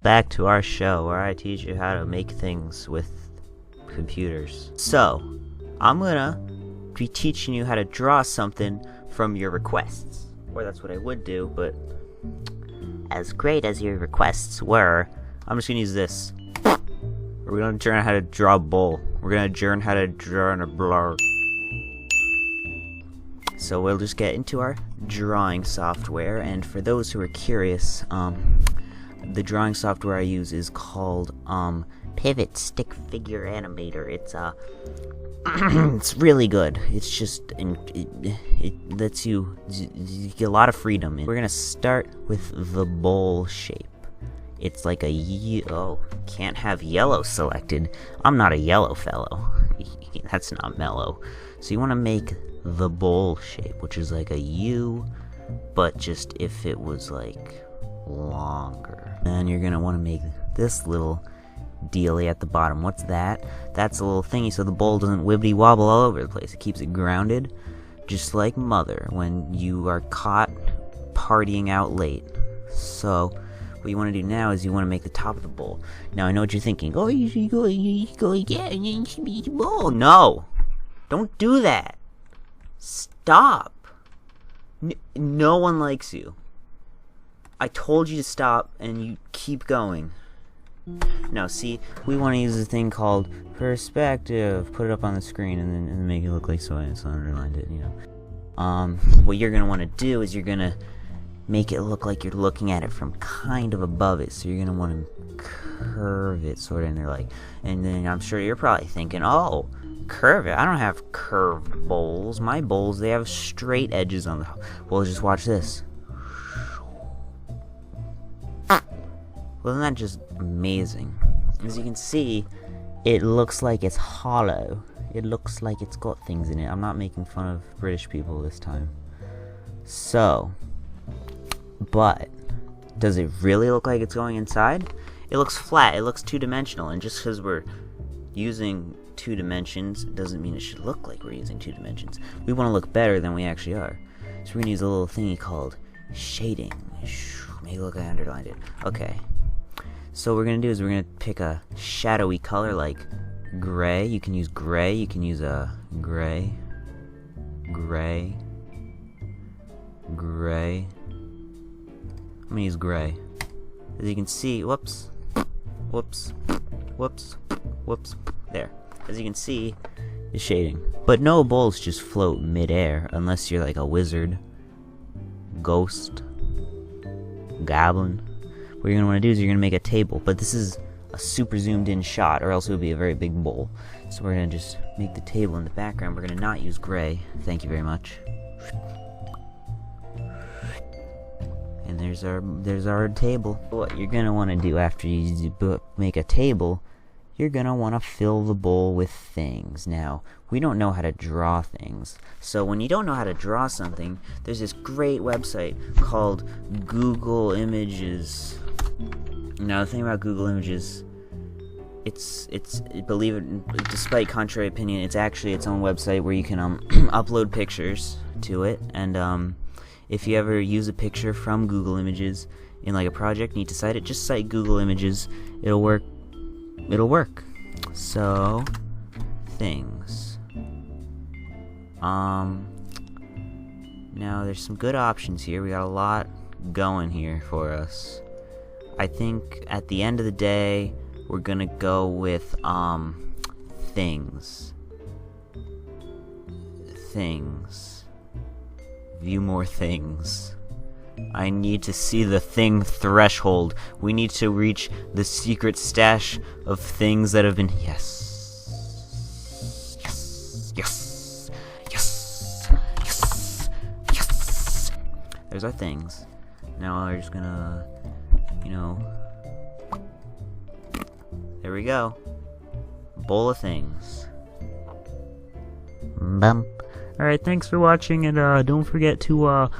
back to our show where I teach you how to make things with computers. So, I'm gonna be teaching you how to draw something from your requests. Or that's what I would do, but as great as your requests were, I'm just gonna use this. We're gonna learn how to draw a bowl. We're gonna learn how to draw a blur. So we'll just get into our drawing software, and for those who are curious, the drawing software I use is called Pivot Stick Figure Animator. It's it's really good. It's just it lets you get a lot of freedom. We're gonna start with the bowl shape. It's like can't have yellow selected. I'm not a yellow fellow. That's not mellow. So you want to make the bowl shape, which is like a U, but just if it was like longer. And you're gonna want to make this little dealy at the bottom. What's that? That's a little thingy so the bowl doesn't wibbly wobble all over the place. It keeps it grounded, just like Mother when you are caught partying out late. So what you want to do now is you want to make the top of the bowl. Now I know what you're thinking. Oh, you should go again and then you should make the bowl. No, don't do that. Stop. No one likes you. I told you to stop and you keep going. Now see, we want to use a thing called perspective. Put it up on the screen and then make it look like so it's underlined it, you know. What you're gonna want to do is you're gonna make it look like you're looking at it from kind of above it. So you're gonna want to curve it sort of in there, like, and then I'm sure you're probably thinking, oh, curve it. I don't have curved bowls. My bowls, they have straight edges on the. Well, just watch this. Well, isn't that just amazing? As you can see, it looks like it's hollow. It looks like it's got things in it. I'm not making fun of British people this time. So, but does it really look like it's going inside? It looks flat. It looks two-dimensional, and just because we're using 2 dimensions doesn't mean it should look like we're using 2 dimensions. We want to look better than we actually are. So we're gonna use a little thingy called shading. Make it look like I underlined it. Okay. So what we're gonna do is we're gonna pick a shadowy color like gray. You can use gray. You can use a gray. I'm gonna use gray. As you can see, whoops. There. As you can see, is shading. But no bowls just float mid-air unless you're like a wizard, ghost, goblin. What you're gonna want to do is you're gonna make a table, but this is a super zoomed in shot, or else it would be a very big bowl. So we're gonna just make the table in the background. We're gonna not use gray. Thank you very much. And there's our table. What you're gonna want to do after you make a table, you're gonna want to fill the bowl with things. Now, we don't know how to draw things, so when you don't know how to draw something, there's this great website called Google Images. Now, the thing about Google Images, it's believe it, despite contrary opinion, it's actually its own website where you can upload pictures to it, and if you ever use a picture from Google Images in like a project, need to cite it, just cite Google Images. It'll work. So, things. Now there's some good options here. We got a lot going here for us. I think at the end of the day, we're gonna go with things. View more things. I need to see the thing threshold. We need to reach the secret stash of things that have been. Yes. There's our things. Now we're just gonna, there we go. Bowl of things. Bump. Alright, thanks for watching, and don't forget to